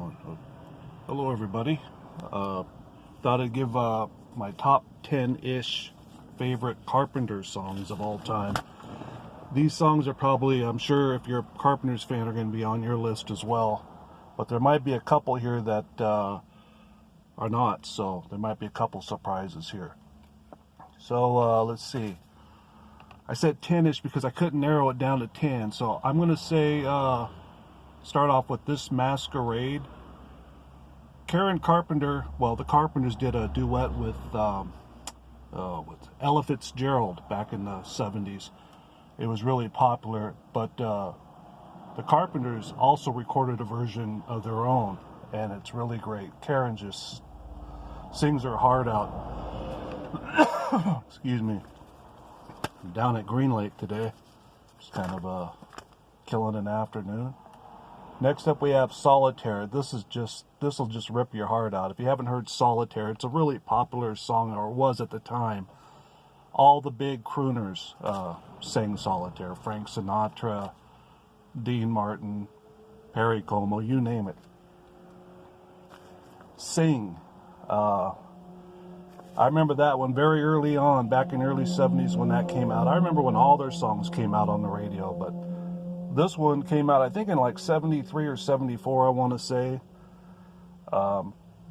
going? Hello, everybody. Thought I'd give my top 10-ish favorite Carpenters songs of all time. These songs are probably, I'm sure, if you're a Carpenters fan, are going to be on your list as well. But there might be a couple here that are not, so there might be a couple surprises here. So let's see. I said 10-ish because I couldn't narrow it down to 10. So I'm going to say, start off with This Masquerade. Karen Carpenter, well, the Carpenters did a duet with Ella Fitzgerald back in the 70s. It was really popular, but the Carpenters also recorded a version of their own, and it's really great. Karen just sings her heart out. Excuse me. I'm down at Green Lake today. It's kind of killing an afternoon. Next up we have Solitaire. This will just rip your heart out. If you haven't heard Solitaire, it's a really popular song, or it was at the time. All the big crooners sang Solitaire. Frank Sinatra, Dean Martin, Perry Como, you name it. Sing. I remember that one very early on, back in the early 70s when that came out. I remember when all their songs came out on the radio, but this one came out, I think, in like 73 or 74, I want to say.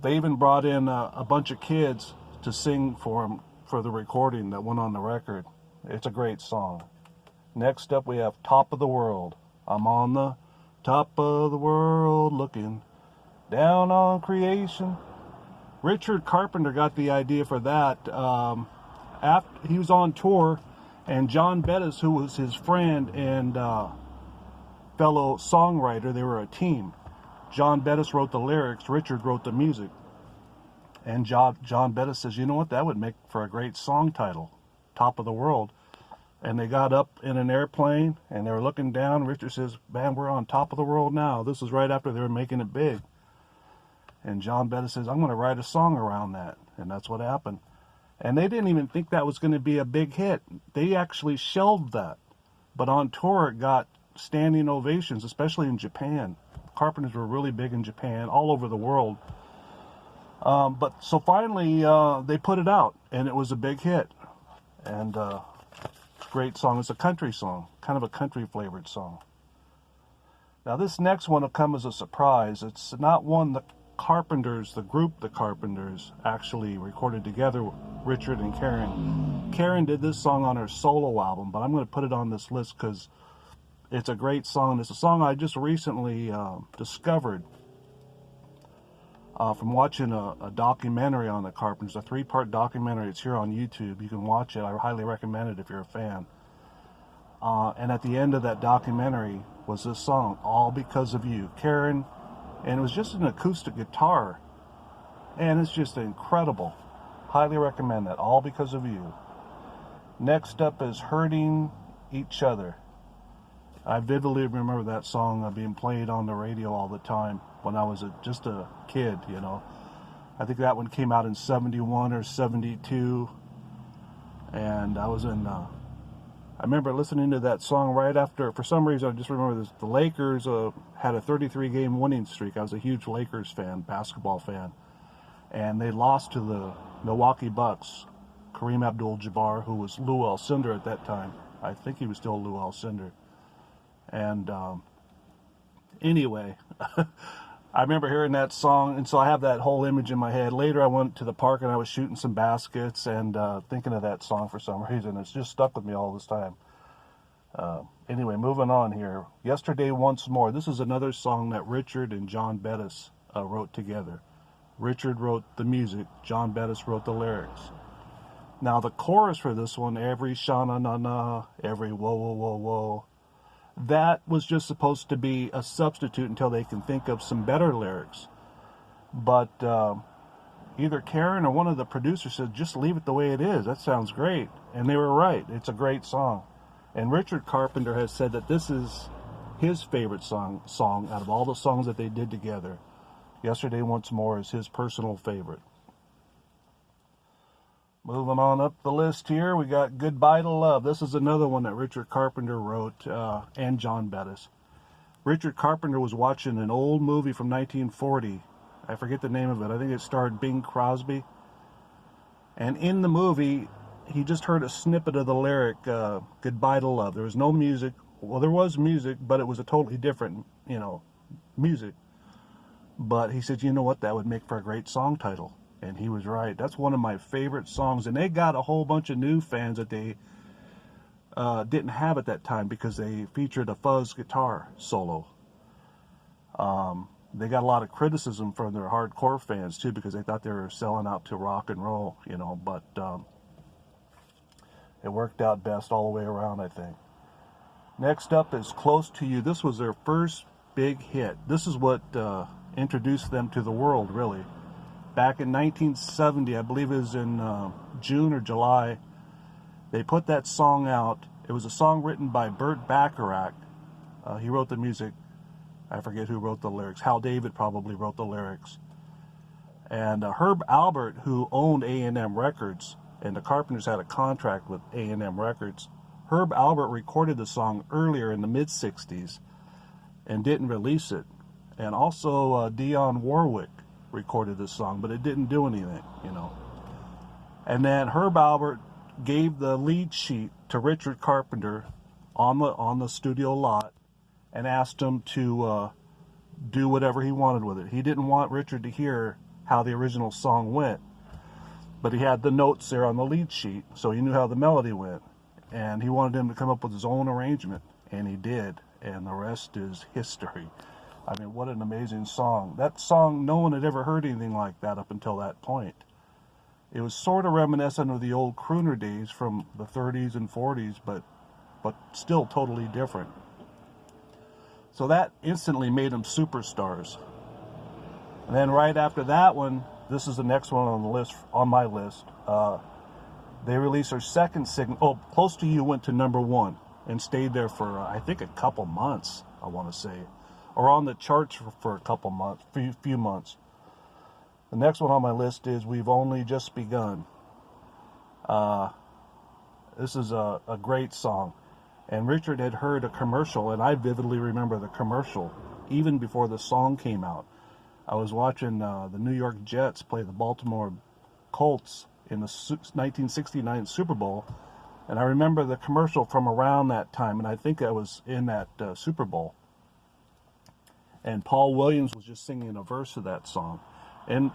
They even brought in a bunch of kids to sing for them for the recording that went on the record. It's a great song. Next up, we have Top of the World. I'm on the top of the world looking down on creation. Richard Carpenter got the idea for that after he was on tour, and John Bettis, who was his friend and fellow songwriter, they were a team. John Bettis wrote the lyrics, Richard wrote the music. And John Bettis says, you know what, that would make for a great song title, Top of the World. And they got up in an airplane, and they were looking down. Richard says, man, we're on top of the world now. This was right after they were making it big. And John Bettis says, I'm going to write a song around that. And that's what happened. And they didn't even think that was going to be a big hit. They actually shelved that. But on tour, it got standing ovations, especially in Japan. Carpenters were really big in Japan, all over the world. But so finally, they put it out, and it was a big hit. And it's a great song. It's a country song, kind of a country-flavored song. Now, this next one will come as a surprise. It's not one the Carpenters, the group The Carpenters, actually recorded together, Richard and Karen. Karen did this song on her solo album, but I'm going to put it on this list because it's a great song. It's a song I just recently discovered from watching a documentary on the Carpenters, a 3-part documentary. It's here on YouTube. You can watch it. I highly recommend it if you're a fan. And at the end of that documentary was this song, All Because of You. Karen, and it was just an acoustic guitar, and it's just incredible. Highly recommend that, All Because of You. Next up is Hurting Each Other. I vividly remember that song being played on the radio all the time when I was just a kid, you know. I think that one came out in 71 or 72, and I was in... I remember listening to that song right after, for some reason, I just remember this, the Lakers had a 33-game winning streak. I was a huge Lakers fan, basketball fan. And they lost to the Milwaukee Bucks. Kareem Abdul-Jabbar, who was Lou Alcindor at that time. I think he was still Lou Alcindor. And anyway, I remember hearing that song, and so I have that whole image in my head. Later, I went to the park, and I was shooting some baskets and thinking of that song for some reason. It's just stuck with me all this time. Anyway, moving on here. Yesterday Once More. This is another song that Richard and John Bettis wrote together. Richard wrote the music. John Bettis wrote the lyrics. Now, the chorus for this one, every sha-na-na-na, every whoa-whoa-whoa-whoa, that was just supposed to be a substitute until they can think of some better lyrics. But either Karen or one of the producers said, just leave it the way it is. That sounds great. And they were right. It's a great song. And Richard Carpenter has said that this is his favorite song out of all the songs that they did together. Yesterday Once More is his personal favorite. Moving on up the list here, we got Goodbye to Love. This is another one that Richard Carpenter wrote, and John Bettis. Richard Carpenter was watching an old movie from 1940. I forget the name of it. I think it starred Bing Crosby. And in the movie, he just heard a snippet of the lyric, Goodbye to Love. There was no music. Well, there was music, but it was a totally different, music. But he said, you know what, that would make for a great song title. And he was right. That's one of my favorite songs. And they got a whole bunch of new fans that they didn't have at that time because they featured a fuzz guitar solo. They got a lot of criticism from their hardcore fans too because they thought they were selling out to rock and roll, but it worked out best all the way around, I think. Next up is Close to You. This was their first big hit. This is what introduced them to the world, really. Back in 1970, I believe it was in June or July, they put that song out. It was a song written by Burt Bacharach. He wrote the music. I forget who wrote the lyrics. Hal David probably wrote the lyrics. And Herb Alpert, who owned A&M Records, and the Carpenters had a contract with A&M Records, Herb Alpert recorded the song earlier in the mid-60s and didn't release it. And also Dionne Warwick recorded this song, but it didn't do anything, And then Herb Alpert gave the lead sheet to Richard Carpenter on the studio lot and asked him to do whatever he wanted with it. He didn't want Richard to hear how the original song went, but he had the notes there on the lead sheet, so he knew how the melody went. And he wanted him to come up with his own arrangement, and he did, and the rest is history. I mean, what an amazing song. That song, no one had ever heard anything like that up until that point. It was sort of reminiscent of the old crooner days from the 30s and 40s, but still totally different. So that instantly made them superstars. And then right after that one, this is the next one on my list. They released their second single. Close to You went to #1 and stayed there for I think a couple months, I want to say, or on the charts for a couple months, few months. The next one on my list is We've Only Just Begun. This is a great song. And Richard had heard a commercial, and I vividly remember the commercial, even before the song came out. I was watching the New York Jets play the Baltimore Colts in the 1969 Super Bowl, and I remember the commercial from around that time, and I think I was in that Super Bowl. And Paul Williams was just singing a verse of that song. And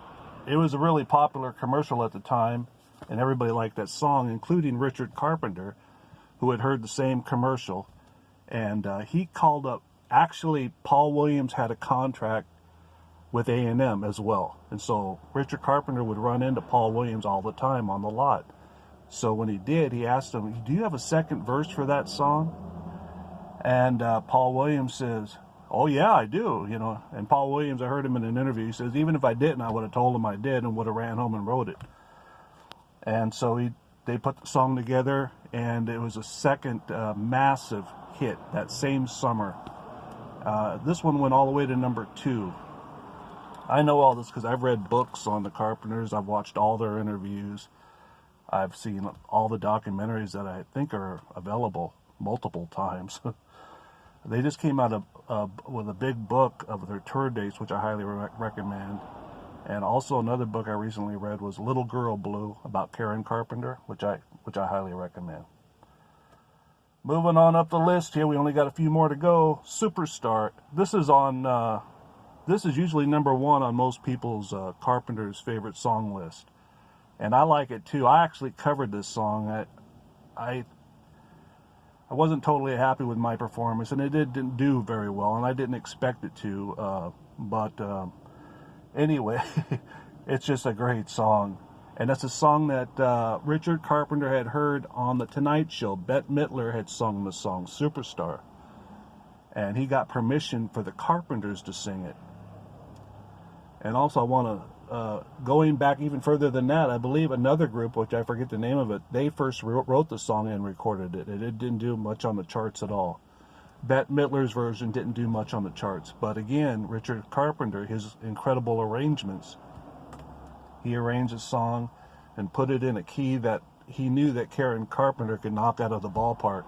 it was a really popular commercial at the time, and everybody liked that song, including Richard Carpenter, who had heard the same commercial. And he called up, actually, Paul Williams had a contract with A&M as well. And so Richard Carpenter would run into Paul Williams all the time on the lot. So when he did, he asked him, do you have a second verse for that song? And Paul Williams says, oh yeah, I do, And Paul Williams, I heard him in an interview, he says, even if I didn't, I would have told him I did and would have ran home and wrote it. And so they put the song together, and it was a second massive hit that same summer. This one went all the way to #2. I know all this because I've read books on the Carpenters. I've watched all their interviews. I've seen all the documentaries that I think are available multiple times. They just came out with a big book of their tour dates, which I highly recommend. And also another book I recently read was Little Girl Blue about Karen Carpenter, which I highly recommend. Moving on up the list here, we only got a few more to go. Superstar. This is usually #1 on most people's Carpenters' favorite song list, and I like it too. I actually covered this song. I wasn't totally happy with my performance, and it didn't do very well, and I didn't expect it to. But anyway, it's just a great song. And that's a song that Richard Carpenter had heard on The Tonight Show. Bette Midler had sung the song, Superstar. And he got permission for the Carpenters to sing it. And also I want to, going back even further than that, I believe another group, which I forget the name of it, they first wrote the song and recorded it. And it didn't do much on the charts at all. Bette Midler's version didn't do much on the charts. But again, Richard Carpenter, his incredible arrangements, he arranged a song and put it in a key that he knew that Karen Carpenter could knock out of the ballpark.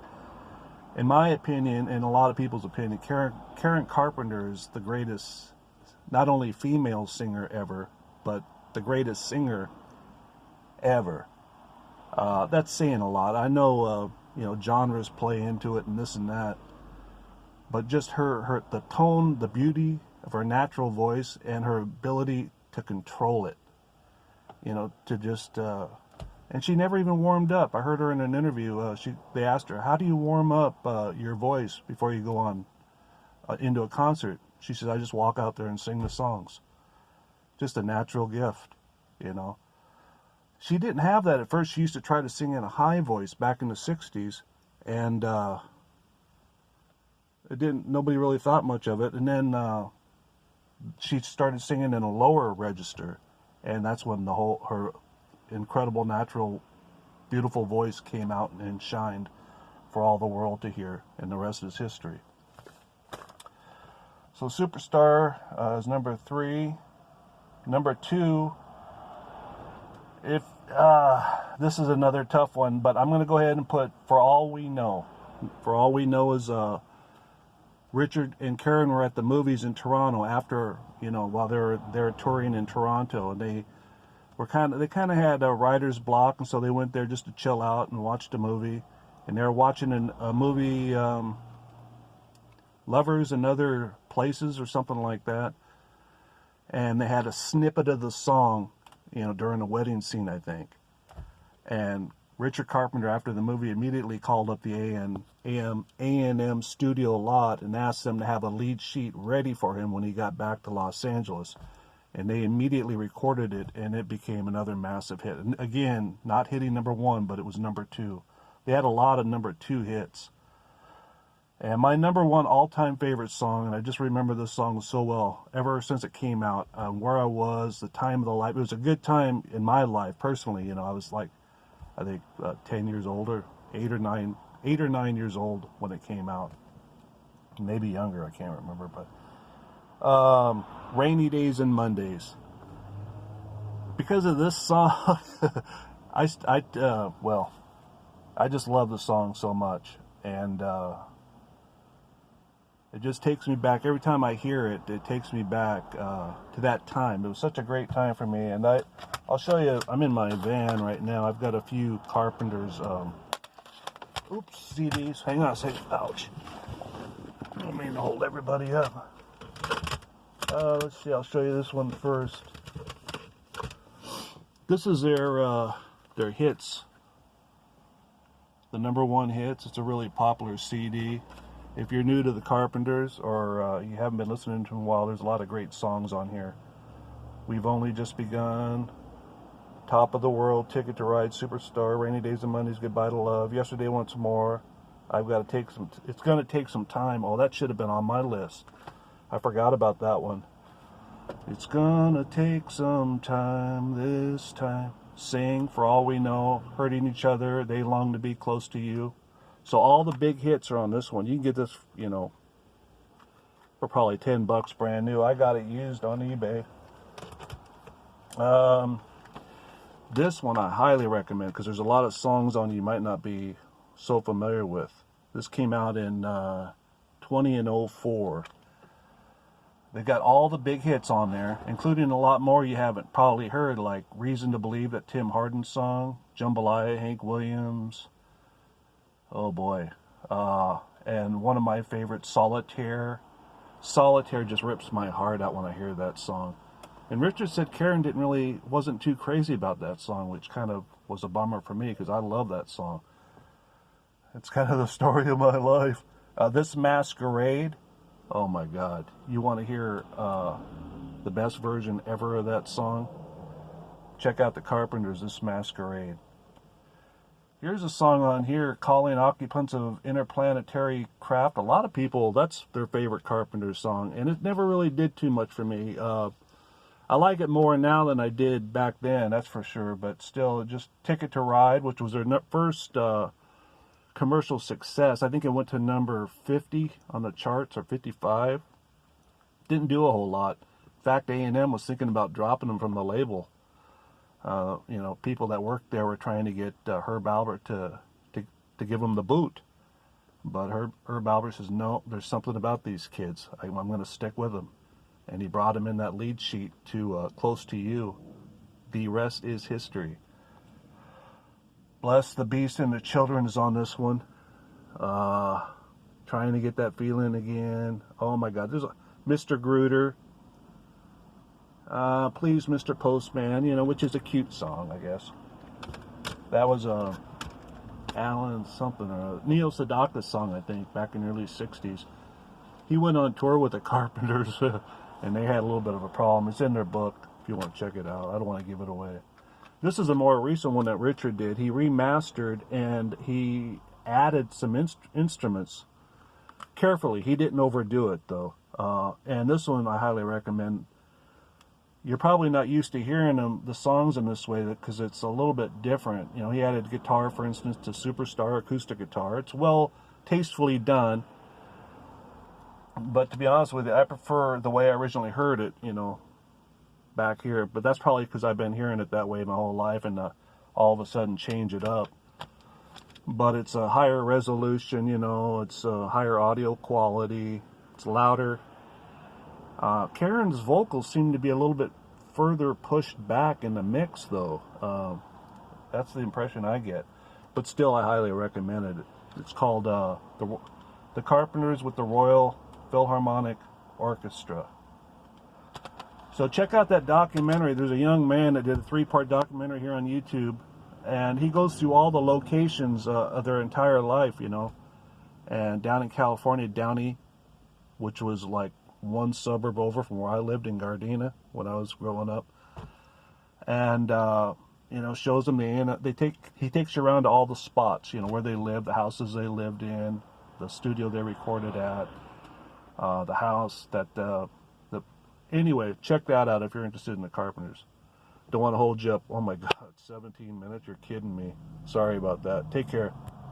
In my opinion, and a lot of people's opinion, Karen Carpenter is the greatest, not only female singer ever, but the greatest singer ever. That's saying a lot. I know, genres play into it and this and that, but just the tone, the beauty of her natural voice, and her ability to control it, to just, and she never even warmed up. I heard her in an interview. They asked her, "How do you warm up your voice before you go on into a concert?" She says, "I just walk out there and sing the songs." Just a natural gift, She didn't have that at first. She used to try to sing in a high voice back in the 60s, and nobody really thought much of it. And then she started singing in a lower register, and that's when her incredible, natural, beautiful voice came out and shined for all the world to hear, and the rest is history. So Superstar is number 3. Number 2, this is another tough one, but I'm going to go ahead and put For All We Know. For All We Know is Richard and Karen were at the movies in Toronto after, while they're touring in Toronto, and they kind of had a writer's block, and so they went there just to chill out and watch the movie. And they were watching a movie, Lovers in Other Places or something like that. And they had a snippet of the song, during the wedding scene, I think. And Richard Carpenter, after the movie, immediately called up the A&M studio lot and asked them to have a lead sheet ready for him when he got back to Los Angeles. And they immediately recorded it, and it became another massive hit. And again, not hitting number 1, but it was number 2. They had a lot of number 2 hits. And my number 1 all-time favorite song, and I just remember this song so well, ever since it came out, where I was, the time of the life. It was a good time in my life, personally. I was like, I think 10 years older, 8 or 9 years old when it came out. Maybe younger, I can't remember, but Rainy Days and Mondays. Because of this song, I just love the song so much, and it just takes me back. Every time I hear it, it takes me back to that time. It was such a great time for me, and I'll show you. I'm in my van right now. I've got a few Carpenters CDs. Hang on a second. Ouch. I don't mean to hold everybody up. Let's see, I'll show you this one first. This is their hits. The number 1 hits. It's a really popular CD. If you're new to the Carpenters, or you haven't been listening to them in a while, there's a lot of great songs on here. We've Only Just Begun, Top of the World, Ticket to Ride, Superstar, Rainy Days and Mondays, Goodbye to Love, Yesterday Once More, I've Got to Take Some... It's going to take some time. Oh, that should have been on my list. I forgot about that one. It's gonna take some time this time. Sing, For All We Know, Hurting Each Other, They Long to Be Close to You. So all the big hits are on this one. You can get this, for probably $10 brand new. I got it used on eBay. This one I highly recommend because there's a lot of songs on you might not be so familiar with. This came out in 2004. They got all the big hits on there, including a lot more you haven't probably heard, like Reason to Believe, that Tim Hardin song, Jambalaya, Hank Williams. Oh boy. And one of my favorites, Solitaire. Solitaire just rips my heart out when I hear that song. And Richard said Karen wasn't too crazy about that song, which kind of was a bummer for me because I love that song. It's kind of the story of my life. This Masquerade, oh my God. You want to hear the best version ever of that song? Check out the Carpenters, This Masquerade. Here's a song on here, Calling Occupants of Interplanetary Craft. A lot of people, that's their favorite Carpenters song, and it never really did too much for me. I like it more now than I did back then, that's for sure, but still, just Ticket to Ride, which was their first commercial success. I think it went to number 50 on the charts, or 55. Didn't do a whole lot. In fact, A&M was thinking about dropping them from the label. People that worked there were trying to get Herb Albert to give them the boot. But Herb Alpert says, no, there's something about these kids. I'm going to stick with them. And he brought him in that lead sheet to Close to You. The rest is history. Bless the Beast and the Children is on this one. Trying to get that feeling again. Oh my God, there's Mr. Gruder. Please, Mr. Postman, you know, which is a cute song, I guess. That was Alan something, or Neil Sedaka's song, I think, back in the early 60s. He went on tour with the Carpenters, and they had a little bit of a problem. It's in their book, if you want to check it out. I don't want to give it away. This is a more recent one that Richard did. He remastered, and he added some instruments carefully. He didn't overdo it, though. And this one I highly recommend. You're probably not used to hearing the songs in this way because it's a little bit different. You know, he added guitar, for instance, to Superstar acoustic guitar. It's well, tastefully done. But to be honest with you, I prefer the way I originally heard it, you know, back here. But that's probably because I've been hearing it that way my whole life and all of a sudden change it up. But it's a higher resolution, you know, it's a higher audio quality, it's louder. Karen's vocals seem to be a little bit further pushed back in the mix, though. That's the impression I get. But still, I highly recommend it. It's called The Carpenters with the Royal Philharmonic Orchestra. So check out that documentary. There's a young man that did a 3-part documentary here on YouTube, and he goes through all the locations of their entire life, you know. And down in California, Downey, which was like one suburb over from where I lived in Gardena when I was growing up, and you know, shows them he takes you around to all the spots, you know, where they lived, the houses they lived in, the studio they recorded at, the house that anyway, check that out if you're interested in the Carpenters. Don't want to hold you up. Oh my God, 17 minutes, you're kidding me. Sorry about that. Take care.